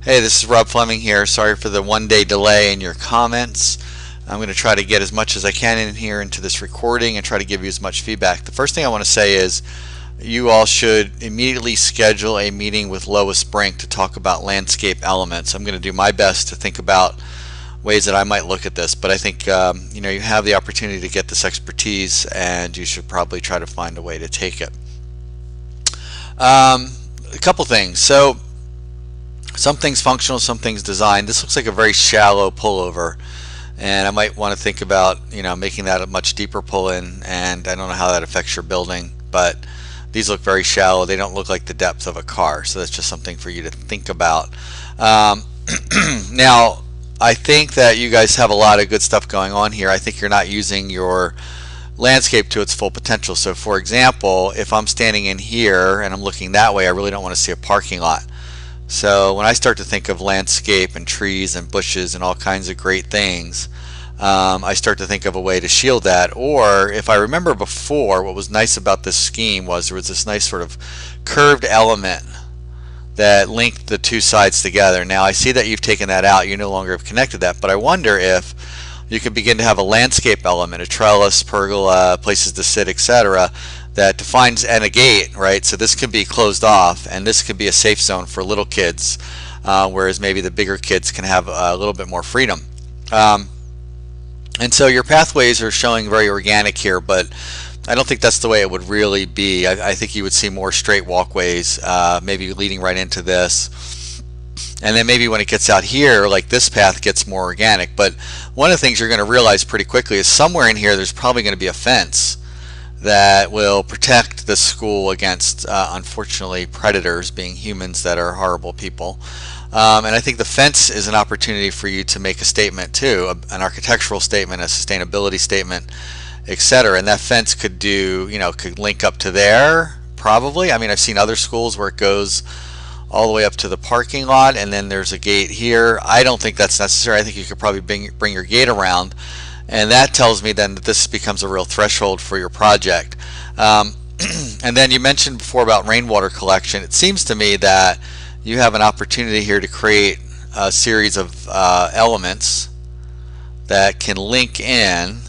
Hey, this is Rob Fleming here. Sorry for the 1 day delay in your comments. I'm going to try to get as much as I can in here into this recording and try to give you as much feedback. The first thing I want to say is you all should immediately schedule a meeting with Lois Brink to talk about landscape elements. I'm going to do my best to think about ways that I might look at this, but I think you have the opportunity to get this expertise and you should probably try to find a way to take it. A couple things. So some things functional, some things designed. This looks like a very shallow pullover, and I might want to think about making that a much deeper pull in, and I don't know how that affects your building, but these look very shallow. They don't look like the depth of a car, so that's just something for you to think about. Now I think that you guys have a lot of good stuff going on here. I think you're not using your landscape to its full potential. So for example, if I'm standing in here and I'm looking that way, I really don't want to see a parking lot. So when I start to think of landscape and trees and bushes and all kinds of great things, I start to think of a way to shield that. Or if I remember before, what was nice about this scheme was there was this nice sort of curved element that linked the two sides together. Now I see that you've taken that out. You no longer have connected that, but I wonder if you could begin to have a landscape element, a trellis, pergola, places to sit, etc., that defines, and a gate, right? So this could be closed off, and this could be a safe zone for little kids, whereas maybe the bigger kids can have a little bit more freedom. And so your pathways are showing very organic here, but I don't think that's the way it would really be. I think you would see more straight walkways, maybe leading right into this. And then maybe when it gets out here, like this path gets more organic. But one of the things you're going to realize pretty quickly is somewhere in here there's probably going to be a fence that will protect the school against, unfortunately, predators, being humans that are horrible people. And I think the fence is an opportunity for you to make a statement too, an architectural statement, a sustainability statement, etc. And that fence could do, could link up to there, probably. I mean, I've seen other schools where it goes all the way up to the parking lot, and then there's a gate here. I don't think that's necessary. I think you could probably bring your gate around, and that tells me then that this becomes a real threshold for your project. And then you mentioned before about rainwater collection. It seems to me that you have an opportunity here to create a series of elements that can link in,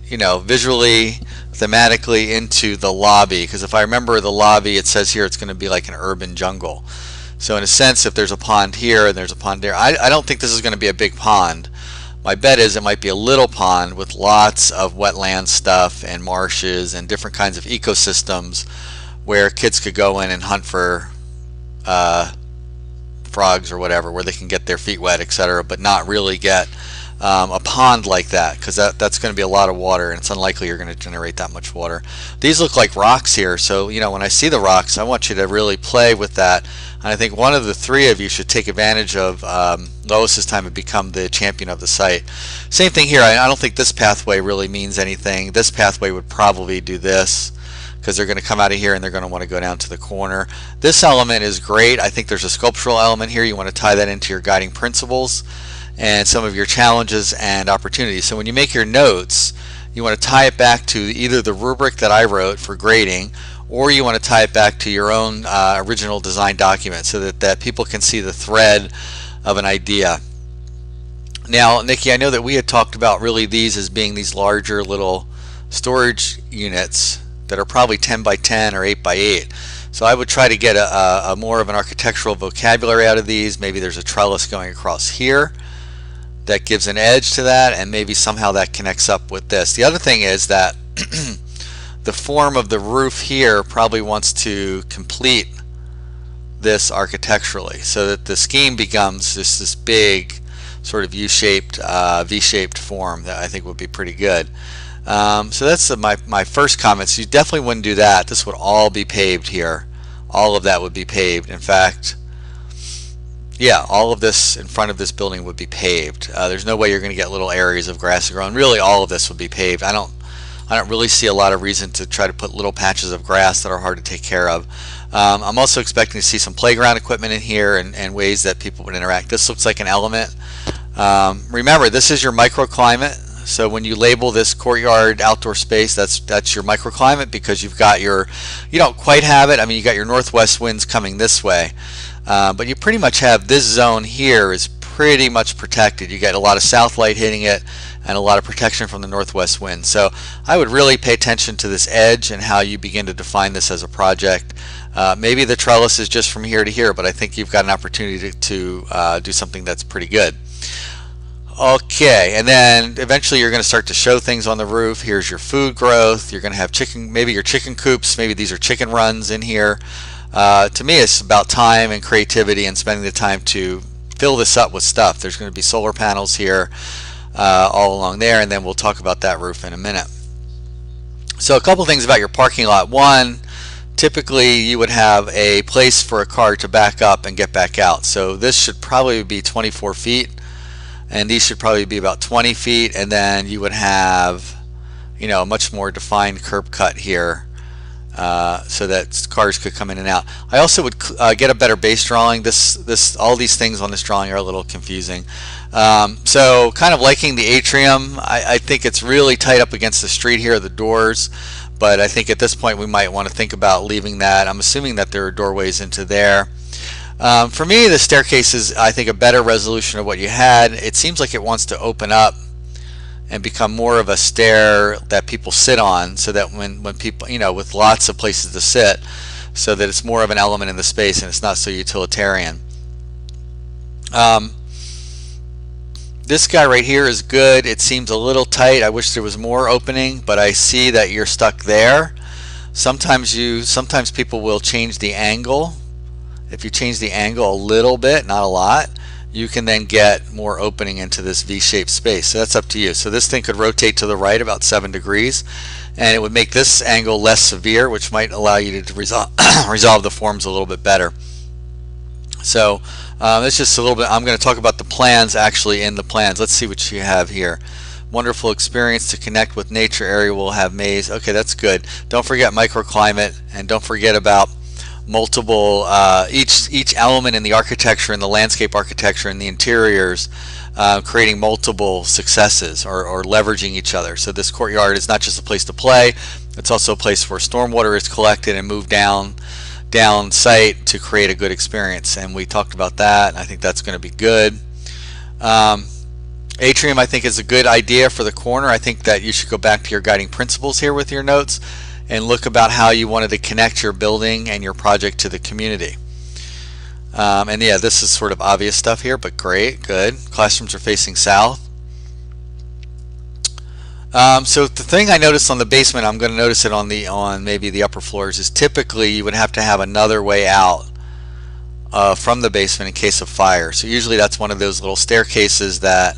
visually, thematically into the lobby. Because if I remember the lobby, it says here it's going to be like an urban jungle. So in a sense, if there's a pond here and there's a pond there, I don't think this is going to be a big pond. My bet is it might be a little pond with lots of wetland stuff and marshes and different kinds of ecosystems where kids could go in and hunt for frogs or whatever, where they can get their feet wet, etc., but not really get a pond like that, because that's going to be a lot of water, and it's unlikely you're going to generate that much water. These look like rocks here, so when I see the rocks, I want you to really play with that. And I think one of the three of you should take advantage of Lois's time and become the champion of the site. Same thing here. I don't think this pathway really means anything. This pathway would probably do this, because they're going to come out of here and they're going to want to go down to the corner. This element is great. I think there's a sculptural element here. You want to tie that into your guiding principles and some of your challenges and opportunities. So when you make your notes, you want to tie it back to either the rubric that I wrote for grading, or you want to tie it back to your own original design document, so that people can see the thread of an idea. Now, Nikki, I know that we had talked about really these as being these larger little storage units that are probably 10 by 10 or 8 by 8. So I would try to get a more of an architectural vocabulary out of these. Maybe there's a trellis going across here that gives an edge to that, and maybe somehow that connects up with this. The other thing is that the form of the roof here probably wants to complete this architecturally, so that the scheme becomes this big sort of U-shaped, V-shaped form that I think would be pretty good. So that's my first comments. You definitely wouldn't do that. This would all be paved here. All of that would be paved. In fact, yeah, all of this in front of this building would be paved. There's no way you're going to get little areas of grass to grow. And really, all of this would be paved. I don't really see a lot of reason to try to put little patches of grass that are hard to take care of. I'm also expecting to see some playground equipment in here and ways that people would interact. This looks like an element. Remember, this is your microclimate. So when you label this courtyard outdoor space, that's your microclimate, because you've got your, you don't quite have it. I mean, you got your northwest winds coming this way. but you pretty much have this zone here is pretty much protected. You get a lot of south light hitting it and a lot of protection from the northwest wind. So I would really pay attention to this edge and how you begin to define this as a project. Maybe the trellis is just from here to here, but I think you've got an opportunity to do something that's pretty good. Okay, and then eventually you're going to start to show things on the roof. Here's your food growth. You're going to have chicken, maybe your chicken coops, maybe these are chicken runs in here. To me, it's about time and creativity and spending the time to fill this up with stuff. There's going to be solar panels here all along there, and then we'll talk about that roof in a minute. So a couple things about your parking lot. One, typically you would have a place for a car to back up and get back out. So this should probably be 24 feet, and these should probably be about 20 feet, and then you would have, you know, a much more defined curb cut here. So that cars could come in and out. I also would get a better base drawing. All these things on this drawing are a little confusing. So kind of liking the atrium. I think it's really tight up against the street here, the doors, but I think at this point we might want to think about leaving that. I'm assuming that there are doorways into there. For me, the staircase is, I think, a better resolution of what you had. It seems like it wants to open up and become more of a stair that people sit on, so that when people, you know, with lots of places to sit, so that it's more of an element in the space and it's not so utilitarian. This guy right here is good. It seems a little tight. I wish there was more opening, but I see that you're stuck there. Sometimes people will change the angle. If you change the angle a little bit, not a lot, you can then get more opening into this V-shaped space. So that's up to you. So this thing could rotate to the right about 7 degrees, and it would make this angle less severe, which might allow you to resolve the forms a little bit better. So it's just a little bit. I'm going to talk about the plans actually in the plans. Let's see what you have here. Wonderful experience to connect with nature area will have maze. Okay, that's good. Don't forget microclimate, and don't forget about multiple each element in the architecture and the landscape architecture and the interiors, creating multiple successes or leveraging each other. So this courtyard is not just a place to play, it's also a place where stormwater is collected and moved down site to create a good experience, and we talked about that. I think that's going to be good. Atrium, I think, is a good idea for the corner. I think that you should go back to your guiding principles here with your notes and look about how you wanted to connect your building and your project to the community. And yeah, this is sort of obvious stuff here, but great, good. Classrooms are facing south. So the thing I noticed on the basement, I'm going to notice it on maybe the upper floors, is typically you would have to have another way out from the basement in case of fire. So usually that's one of those little staircases that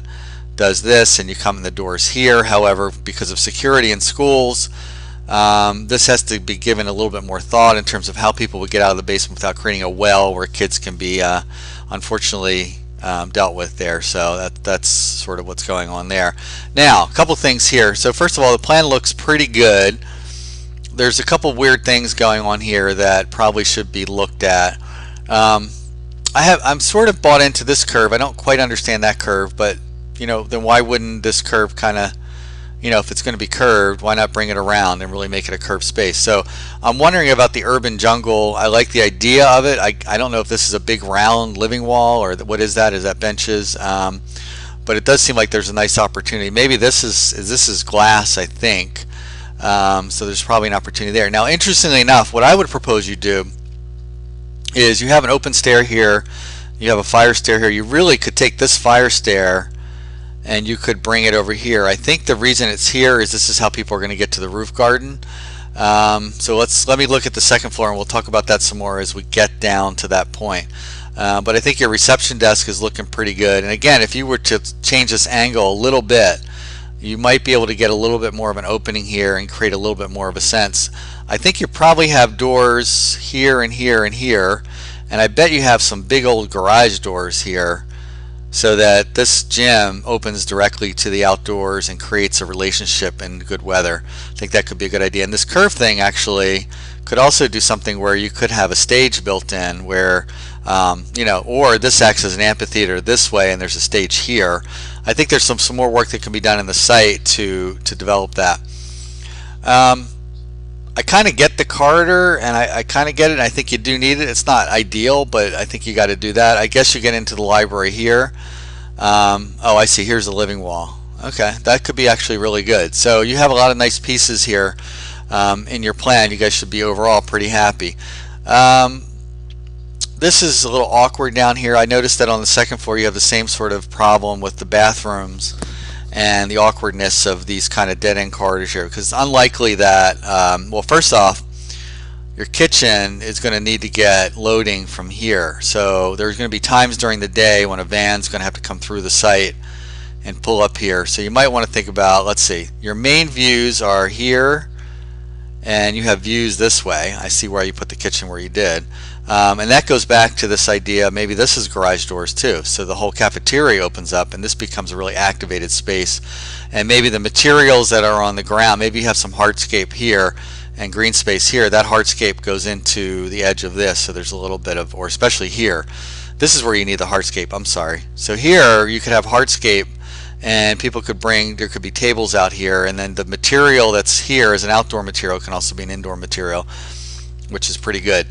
does this, and you come in the doors here. However, because of security in schools, this has to be given a little bit more thought in terms of how people would get out of the basement without creating a well where kids can be unfortunately dealt with there. So that's sort of what's going on there. Now, a couple things here. So first of all, the plan looks pretty good. There's a couple weird things going on here that probably should be looked at. I'm sort of bought into this curve. I don't quite understand that curve, but you know, then why wouldn't this curve kind of, you know, if it's going to be curved, why not bring it around and really make it a curved space? So I'm wondering about the urban jungle. I like the idea of it. I don't know if this is a big round living wall or what is that? Is that benches? But it does seem like there's a nice opportunity. Maybe this is glass, I think. So there's probably an opportunity there. Now, interestingly enough, what I would propose you do is you have an open stair here. You have a fire stair here. You really could take this fire stair and you could bring it over here. I think the reason it's here is this is how people are going to get to the roof garden. So let me look at the second floor, and we'll talk about that some more as we get down to that point. But I think your reception desk is looking pretty good. And again, if you were to change this angle a little bit, you might be able to get a little bit more of an opening here and create a little bit more of a sense. I think you probably have doors here and here and here, and I bet you have some big old garage doors here, so that this gym opens directly to the outdoors and creates a relationship in good weather. I think that could be a good idea. And this curve thing actually could also do something where you could have a stage built in where, you know, or this acts as an amphitheater this way and there's a stage here. I think there's some more work that can be done in the site to develop that. I kind of get the corridor, and I kind of get it, and I think you do need it. It's not ideal, but I think you got to do that. I guess you get into the library here. Oh, I see. Here's the living wall. Okay, that could be actually really good. So you have a lot of nice pieces here in your plan. You guys should be overall pretty happy. This is a little awkward down here. I noticed that on the second floor you have the same sort of problem with the bathrooms and the awkwardness of these kind of dead-end corridors here, because it's unlikely that, well, first off, your kitchen is going to need to get loading from here. So there's going to be times during the day when a van's going to have to come through the site and pull up here. So you might want to think about, let's see, your main views are here, and you have views this way. I see where you put the kitchen where you did. And that goes back to this idea, maybe this is garage doors too. So the whole cafeteria opens up and this becomes a really activated space. And maybe the materials that are on the ground, maybe you have some hardscape here and green space here. That hardscape goes into the edge of this. So there's a little bit of, or especially here, this is where you need the hardscape, I'm sorry. So here you could have hardscape and people could bring, there could be tables out here, and then the material that's here is an outdoor material, can also be an indoor material, which is pretty good.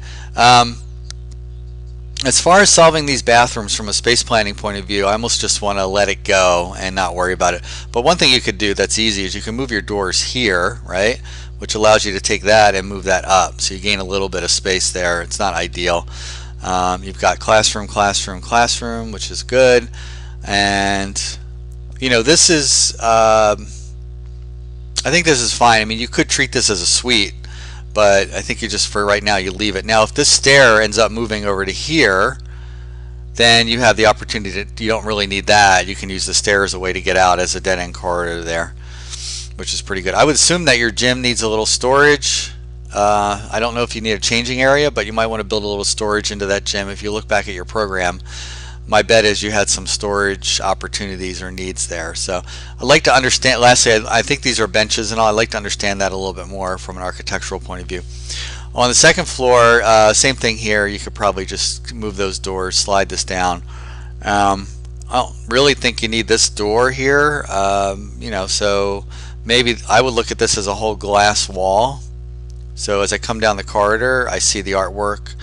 As far as solving these bathrooms from a space planning point of view, I almost just want to let it go and not worry about it. But one thing you could do that's easy is you can move your doors here, right? Which allows you to take that and move that up. So you gain a little bit of space there. It's not ideal. You've got classroom, classroom, classroom, which is good. And, you know, this is, I think this is fine. I mean, you could treat this as a suite, but I think you just, for right now, you leave it. Now, if this stair ends up moving over to here, then you have the opportunity to, you don't really need that. You can use the stair as a way to get out as a dead-end corridor there, which is pretty good. I would assume that your gym needs a little storage. I don't know if you need a changing area, but you might want to build a little storage into that gym. If you look back at your program, my bet is you had some storage opportunities or needs there. So I'd like to understand, lastly, I think these are benches and all. I'd like to understand that a little bit more from an architectural point of view. On the second floor, same thing here. You could probably just move those doors, slide this down. I don't really think you need this door here. You know, so maybe I would look at this as a whole glass wall. So as I come down the corridor, I see the artwork.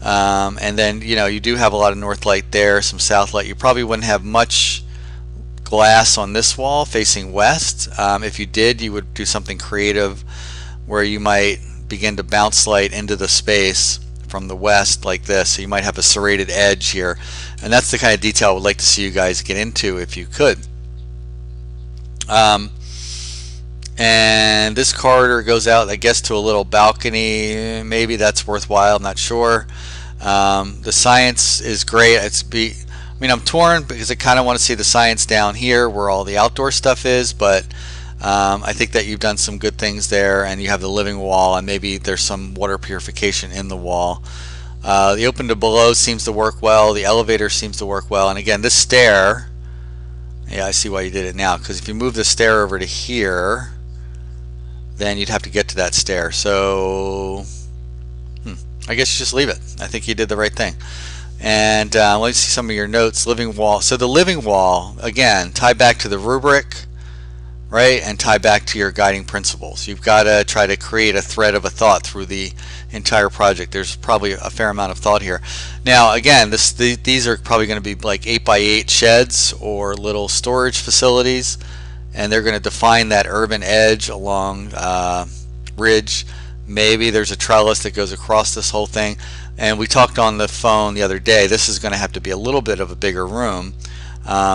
And then, you know, you do have a lot of north light there, some south light. You probably wouldn't have much glass on this wall facing west. If you did, you would do something creative where you might begin to bounce light into the space from the west like this. So you might have a serrated edge here. And that's the kind of detail I would like to see you guys get into if you could. And this corridor goes out, I guess, to a little balcony. Maybe that's worthwhile, I'm not sure. The science is great. I mean, I'm torn because I kind of want to see the science down here where all the outdoor stuff is, but I think that you've done some good things there, and you have the living wall, and maybe there's some water purification in the wall. The open to below seems to work well. The elevator seems to work well. And again, this stair, yeah, I see why you did it now, because if you move the stair over to here, then you'd have to get to that stair. So I guess you just leave it. I think you did the right thing. And let me see some of your notes. Living wall. So the living wall, again, tie back to the rubric, right, and tie back to your guiding principles. You've got to try to create a thread of a thought through the entire project. There's probably a fair amount of thought here. Now, again, these are probably going to be like 8x8 sheds or little storage facilities, and they're going to define that urban edge along ridge. Maybe there's a trellis that goes across this whole thing. And we talked on the phone the other day, this is going to have to be a little bit of a bigger room.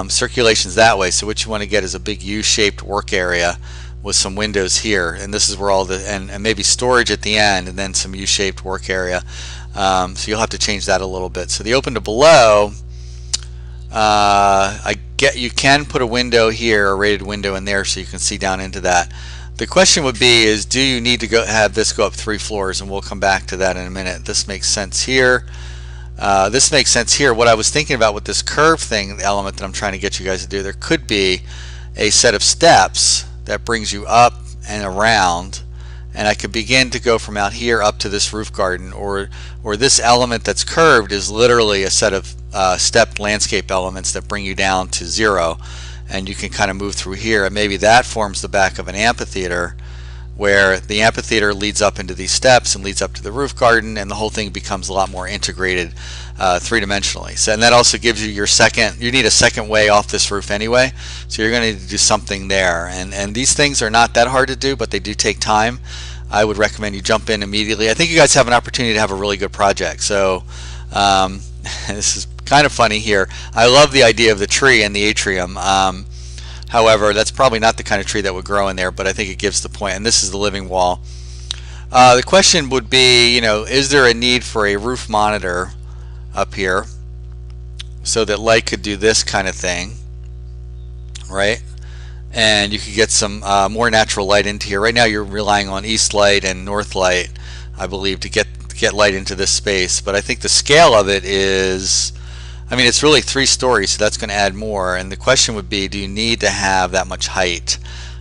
Circulation's that way, so what you want to get is a big U-shaped work area with some windows here, and this is where all the, and maybe storage at the end, and then some U-shaped work area. So you'll have to change that a little bit. So the open to below, you can put a window here, a rated window in there, so you can see down into that. The question would be is, do you need to have this go up 3 floors? And we'll come back to that in a minute. This makes sense here. This makes sense here. What I was thinking about with this curve thing, the element that I'm trying to get you guys to do, there could be a set of steps that brings you up and around, and I could begin to go from out here up to this roof garden, or this element that's curved is literally a set of stepped landscape elements that bring you down to 0, and you can kind of move through here, and maybe that forms the back of an amphitheater where the amphitheater leads up into these steps and leads up to the roof garden, and the whole thing becomes a lot more integrated three-dimensionally. So, and that also gives you you need a second way off this roof anyway, so you're going to need to do something there. And these things are not that hard to do, but they do take time. I would recommend you jump in immediately. I think you guys have an opportunity to have a really good project. So this is kind of funny here. I love the idea of the tree and the atrium. However, that's probably not the kind of tree that would grow in there, but I think it gives the point. And this is the living wall. The question would be, is there a need for a roof monitor up here so that light could do this kind of thing, right? And you could get some more natural light into here. Right now you're relying on east light and north light, I believe, to get light into this space. But I think the scale of it is, it's really 3 stories, so that's going to add more. And the question would be, do you need to have that much height?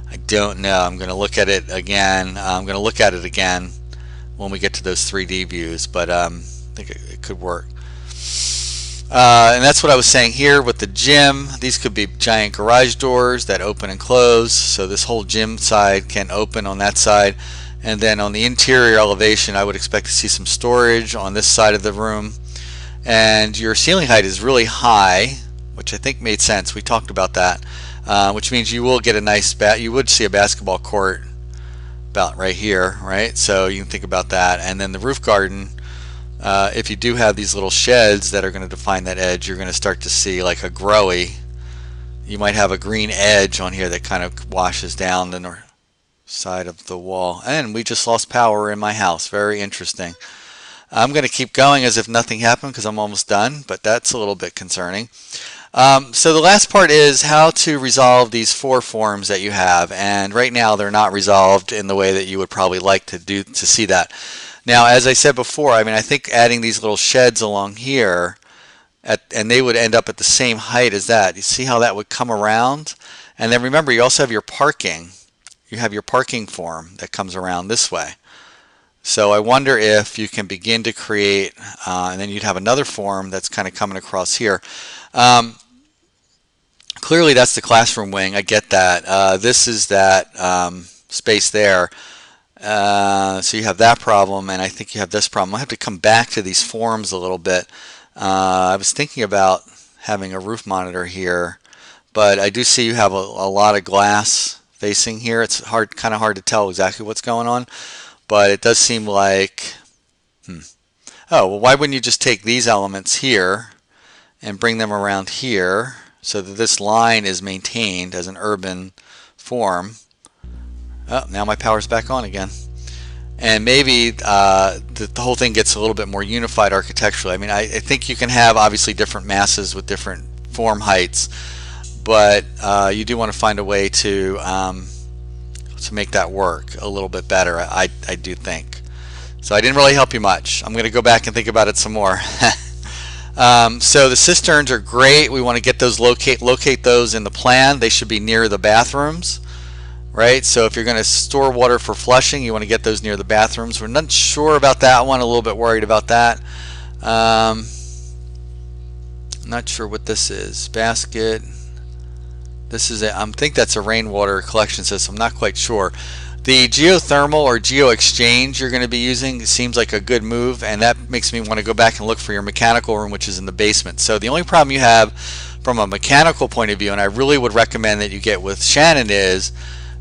I don't know. I'm going to look at it again. I'm going to look at it again when we get to those 3D views, but I think it could work. And that's what I was saying here with the gym. These could be giant garage doors that open and close, so this whole gym side can open on that side. And then on the interior elevation, I would expect to see some storage on this side of the room. And your ceiling height is really high, which I think made sense. We talked about that, which means you will get a nice you would see a basketball court about right here, right? So you can think about that. And then the roof garden, if you do have these little sheds that are going to define that edge, you're going to start to see like a growy. You might have a green edge on here that kind of washes down the north side of the wall. And we just lost power in my house. Very interesting. I'm going to keep going as if nothing happened because I'm almost done, but that's a little bit concerning. So the last part is how to resolve these 4 forms that you have, and right now they're not resolved in the way that you would probably like to see that. Now, as I said before, I think adding these little sheds along here, and they would end up at the same height as that. You see how that would come around? And then remember, you also have your parking. You have your parking form that comes around this way. So I wonder if you can begin to create, and then you'd have another form that's kind of coming across here. Clearly that's the classroom wing, I get that. This is that space there. So you have that problem, and I think you have this problem. I have to come back to these forms a little bit. I was thinking about having a roof monitor here, but I do see you have a lot of glass facing here. It's kind of hard to tell exactly what's going on. But it does seem like, oh, well, why wouldn't you just take these elements here and bring them around here so that this line is maintained as an urban form? Oh, now my power's back on again. And maybe the whole thing gets a little bit more unified architecturally. I think you can have obviously different masses with different form heights, but you do want to find a way to make that work a little bit better, I do think. So I didn't really help you much. I'm going to go back and think about it some more. So the cisterns are great. We want to get those, locate those in the plan. They should be near the bathrooms, right? So if you're going to store water for flushing, you want to get those near the bathrooms. We're not sure about that one, a little bit worried about that. Not sure what this is. Basket. This is I think that's a rainwater collection system. I'm not quite sure. The geothermal or geo exchange you're going to be using seems like a good move, and that makes me want to go back and look for your mechanical room, which is in the basement. So the only problem you have from a mechanical point of view, and I really would recommend that you get with Shannon, is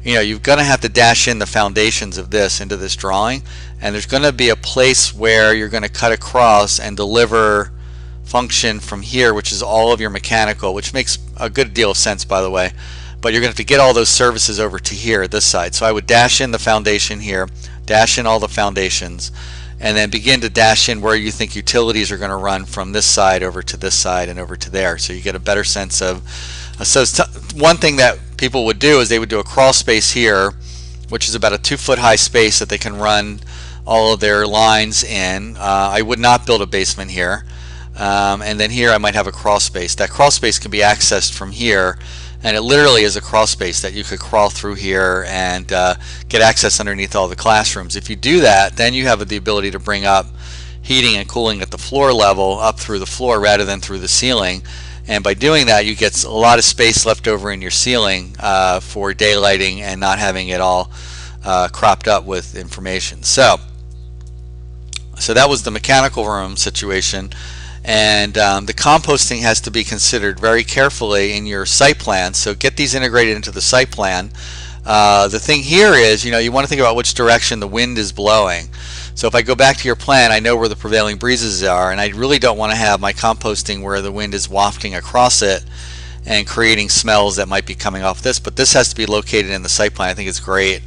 you're going to have to dash in the foundations of this into this drawing, and there's going to be a place where you're going to cut across and deliver function from here, which is all of your mechanical, which makes a good deal of sense, by the way. But you're going to have to get all those services over to here, this side. So I would dash in the foundation here, dash in all the foundations, and then begin to dash in where you think utilities are going to run from this side over to this side and over to there. So you get a better sense of. So one thing that people would do is they would do a crawl space here, which is about a 2-foot high space that they can run all of their lines in. I would not build a basement here. And then here I might have a crawl space. That crawl space can be accessed from here, and it literally is a crawl space that you could crawl through here and get access underneath all the classrooms. If you do that, then you have the ability to bring up heating and cooling at the floor level up through the floor rather than through the ceiling. And by doing that, you get a lot of space left over in your ceiling for daylighting and not having it all cropped up with information. So that was the mechanical room situation. And the composting has to be considered very carefully in your site plan. So get these integrated into the site plan. The thing here is, you want to think about which direction the wind is blowing. So if I go back to your plan, I know where the prevailing breezes are, and I really don't want to have my composting where the wind is wafting across it and creating smells that might be coming off this. But this has to be located in the site plan. I think it's great.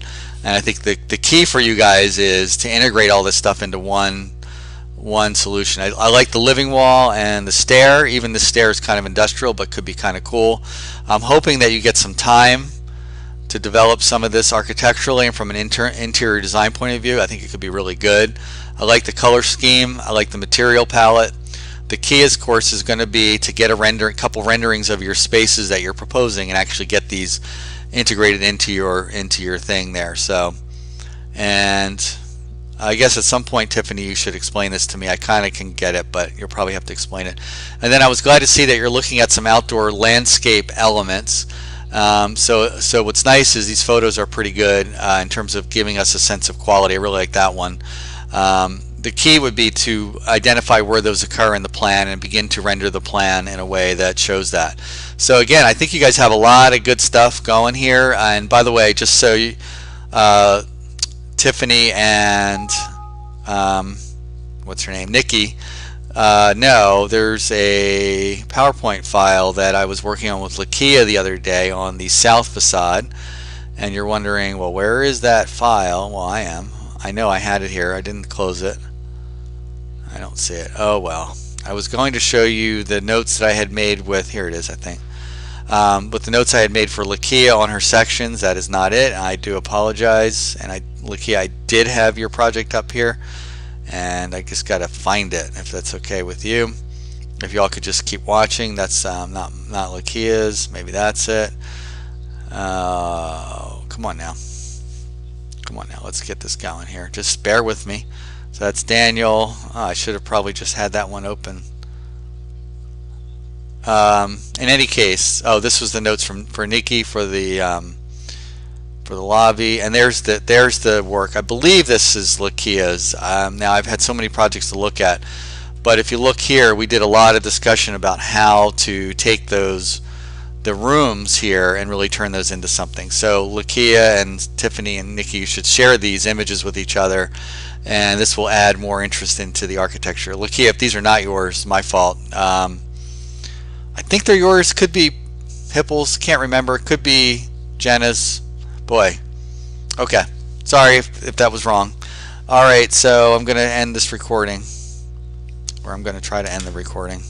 And I think the key for you guys is to integrate all this stuff into one solution. I like the living wall and the stair. Even the stair is kind of industrial but could be kind of cool. I'm hoping that you get some time to develop some of this architecturally and from an interior design point of view. I think it could be really good. I like the color scheme. I like the material palette. The key, of course, is going to be to get a couple renderings of your spaces that you're proposing and actually get these integrated into your thing there. So, and I guess at some point, Tiffany, you should explain this to me. I kind of can get it, but you'll probably have to explain it. And then I was glad to see that you're looking at some outdoor landscape elements. So what's nice is these photos are pretty good in terms of giving us a sense of quality. I really like that one. The key would be to identify where those occur in the plan and begin to render the plan in a way that shows that. So again, I think you guys have a lot of good stuff going here. And by the way, just so you, Tiffany and what's her name, Nikki, no, there's a PowerPoint file that I was working on with Lakeya the other day on the south facade, and you're wondering, well, where is that file? Well, I know I had it here. I didn't close it. I don't see it. Oh well, I was going to show you the notes that I had made with, here it is, I think, with the notes I had made for Lakeya on her sections. That is not it. I do apologize. And Lakeya, I did have your project up here, and I just got to find it, if that's okay with you. If y'all could just keep watching. That's not Lakeya's. Maybe that's it. Come on now. Come on now. Let's get this going here. Just bear with me. So that's Daniel. Oh, I should have probably just had that one open. In any case, oh, this was the notes for Nikki for the lobby, and there's the work. I believe this is Lakeya's. Now I've had so many projects to look at, but if you look here, we did a lot of discussion about how to take the rooms here and really turn those into something. So Lakeya and Tiffany and Nikki, you should share these images with each other, and this will add more interest into the architecture. Lakeya, if these are not yours, my fault. I think they're yours. Could be Hippel's. Can't remember. Could be Jenna's. Boy. Okay. Sorry if that was wrong. All right. So I'm going to end this recording, or I'm going to try to end the recording.